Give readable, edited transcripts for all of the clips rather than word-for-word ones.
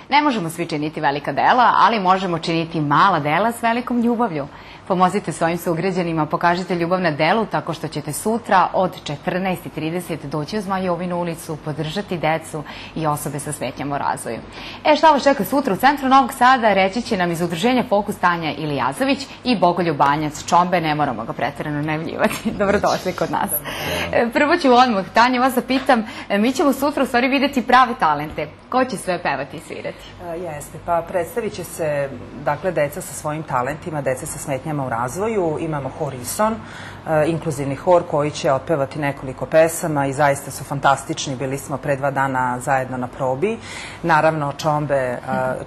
Ne možemo svi činiti velika dela, ali možemo činiti mala dela s velikom ljubavlju. Pomozite svojim sugrađanima, pokažite ljubav na delu tako što ćete sutra od 14:30 doći u Zmajovinu ulicu, podržati decu i osobe sa smetnjama u razvoju. Šta vas čeka sutra u centru Novog Sada, reći će nam iz udruženja Fokus Tanja Ilijazović i Bogoljub Banjac Čombe, ne moramo ga pretjerano najavljivati. Dobrodošli kod nas. Prvo ću odmah, Tanja, vas da pitam, mi ćemo sutra u stvari vidjeti prave talente. Ko će sve pevati i svirati? Jeste, pa predstavit će se, dakle, deca sa svojim talentima, deca sa smetnjama u razvoju. Imamo hor Ison, inkluzivni hor koji će otpevati nekoliko pesama i zaista su fantastični. Bili smo pre 2 dana zajedno na probi. Naravno, Čombe,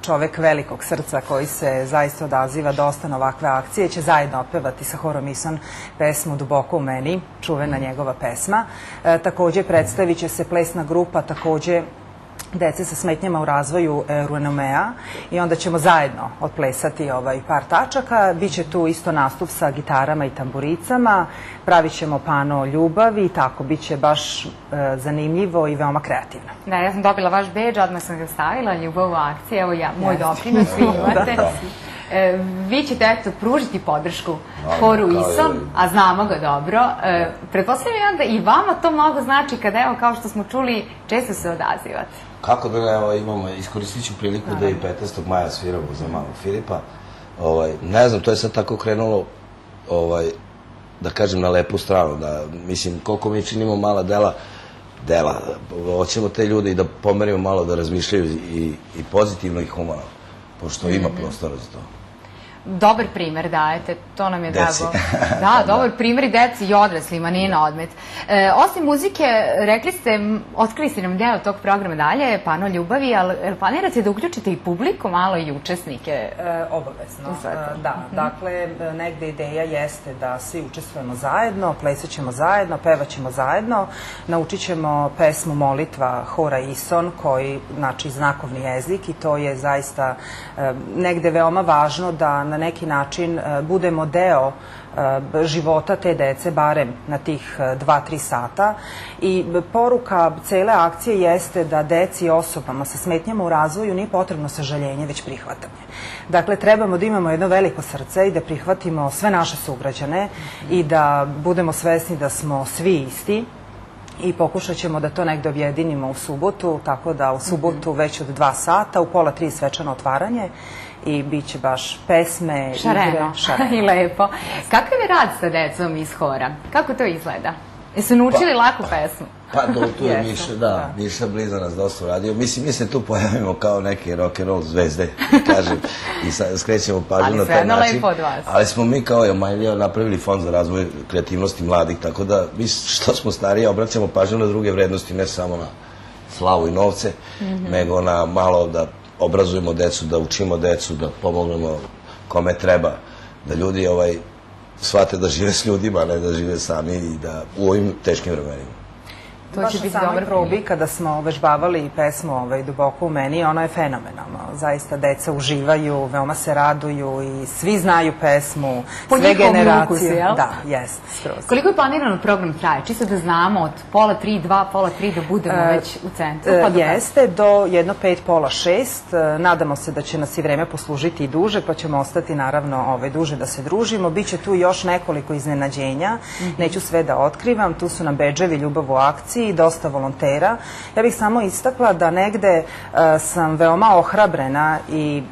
čovek velikog srca koji se zaista odaziva dosta na ovakve akcije, će zajedno otpevati sa horom Ison pesmu Duboko u meni, čuvena njegova pesma. Takođe predstavit će se plesna grupa, takođe dece sa smetnjama u razvoju Ruenomea i onda ćemo zajedno otplesati par tačaka. Biće tu isto nastup sa gitarama i tamburicama, pravit ćemo pano ljubavi i tako, bit će baš zanimljivo i veoma kreativno. Da, ja sam dobila vaš bedž, odmah sam ga stavila, ljubav u akciji, evo ja, moj doprinos, vi imate. Vi ćete, eto, pružiti podršku horu Ison, a znamo ga dobro. Pretpostavljam da i vama to mnogo znači kada, evo, kao što smo čuli, često se odazivate. Kako da ga, evo, imamo, iskoristit ću priliku da i 15. maja sviramo za malog Filipa. Ne znam, to je sad tako krenulo, da kažem, na lepu stranu, da, mislim, koliko mi činimo mala dela, hoćemo te ljude i da pomerimo malo, da razmišljaju i pozitivno i humano, pošto ima prostora za to. Dobar primer dajete, to nam je drago. Da, dobar primer i deci i odraslima, nije na odmet. Osim muzike, rekli ste, otkrili ste nam deo tog programa dalje, pano ljubavi, ali planirate da uključite i publiku, malo i učesnike? Obavezno, da. Dakle, negde ideja jeste da svi učestvujemo zajedno, plesat ćemo zajedno, pevat ćemo zajedno, naučit ćemo pesmu Molitva hora Ison, koji, znači, znakovni jezik, i to je zaista negde veoma važno da na neki način budemo deo života te dece, barem na tih 2-3 sata. I poruka cele akcije jeste da deci i osobama sa smetnjama u razvoju nije potrebno sažaljenje, već prihvatanje. Dakle, trebamo da imamo jedno veliko srce i da prihvatimo sve naše sugrađane i da budemo svesni da smo svi isti. I pokušat ćemo da to negde objedinimo u subotu, tako da u subotu već od 2 sata, u 2:30 svečano otvaranje i bit će baš pesme, igre. Šareno i lepo. Kakav je rad sa decom iz hora? Kako to izgleda? Jesu naučili laku pesmu? Pa tu je Miša, da, Miša bliza nas dosta uradio. Mislim, mi se tu pojavimo kao neke rock'n'roll zvezde, kažem, i skrećemo pažnju na taj način. Ali sve lepo od vas. Ali smo mi kao Jomajlija napravili fond za razvoj kreativnosti mladih, tako da mi što smo stariji obraćamo pažnju na druge vrednosti, ne samo na slavu i novce, nego na malo da obrazujemo decu, da učimo decu, da pomognemo kome treba, da ljudi shvate da žive s ljudima, ne da žive sami i da u ovim teškim vremenima. Baš na samoj probi, kada smo vežbavali pesmu Duboko u meni, ono je fenomenalno. Zaista deca uživaju, veoma se raduju i svi znaju pesmu, sve generacije. Po njihovom ukusu, jel? Da, jest, skroz. Koliko je planirano program traje? Čisto da znamo od 2:30, 2:30 da budemo već u centru? Jeste, do 5:30, 5:30. Nadamo se da će nas i vreme poslužiti i duže, pa ćemo ostati naravno duže da se družimo. Biće tu još nekoliko iznenađenja, neću sve da otkrivam, tu su nam bedževi, ljubav u akciji i dosta volontera. Ja bih samo istakla da negde sam veoma ohrabrena i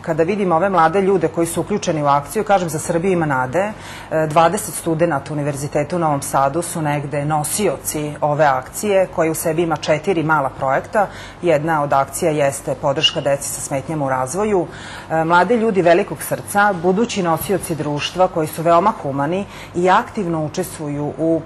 kada vidim ove mlade ljude koji su uključeni u akciju, kažem, za Srbiju ima nade. 20 studenta Univerziteta u Novom Sadu su negde nosioci ove akcije koja u sebi ima 4 mala projekta. Jedna od akcija jeste podrška deci sa smetnjama u razvoju. Mladi ljudi velikog srca, budući nosioci društva koji su veoma humani i aktivno učestvuju u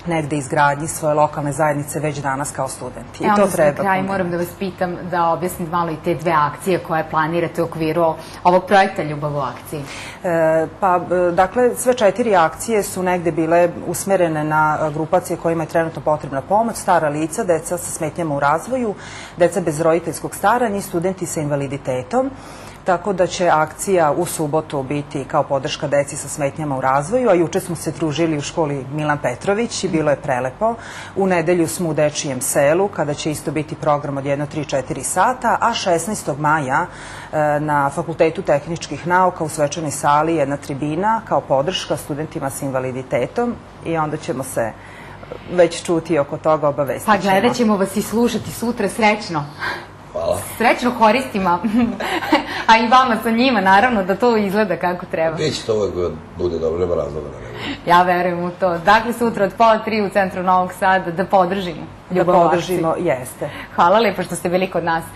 negde izgradnji svoje lokalne zajednice već danas kao studenti. I to treba. Za kraj moram da vas pitam da objasnim malo i te 2 akcije koje planirate u okviru ovog projekta Ljubav u akciji. Pa, dakle, sve 4 akcije su negde bile usmerene na grupacije kojima je trenutno potrebna pomoć, stara lica, deca sa smetnjama u razvoju, deca bez roditeljskog staranja i studenti sa invaliditetom. tako da će akcija u subotu biti kao podrška deci sa smetnjama u razvoju, a juče smo se družili u školi Milan Petrović i bilo je prelepo. U nedelju smo u Dečijem selu, kada će isto biti program od 1-3-4 sata, a 16. maja na Fakultetu tehničkih nauka u svečanoj sali jedna tribina kao podrška studentima sa invaliditetom i onda ćemo se već čuti oko toga, obavestit ćemo. Pa gledat ćemo vas i slušati sutra, srećno. Hvala. Srećno horistima, a i vama sa njima, naravno, da to izgleda kako treba. Biće to uvek bude dobro, nema razloga da ne bude. Ja verujem u to. Dakle, sutra od 2:30 u centru Novog Sada da podržimo ljubav u akciji. Da podržimo, jeste. Hvala lepo što ste bili kod nas.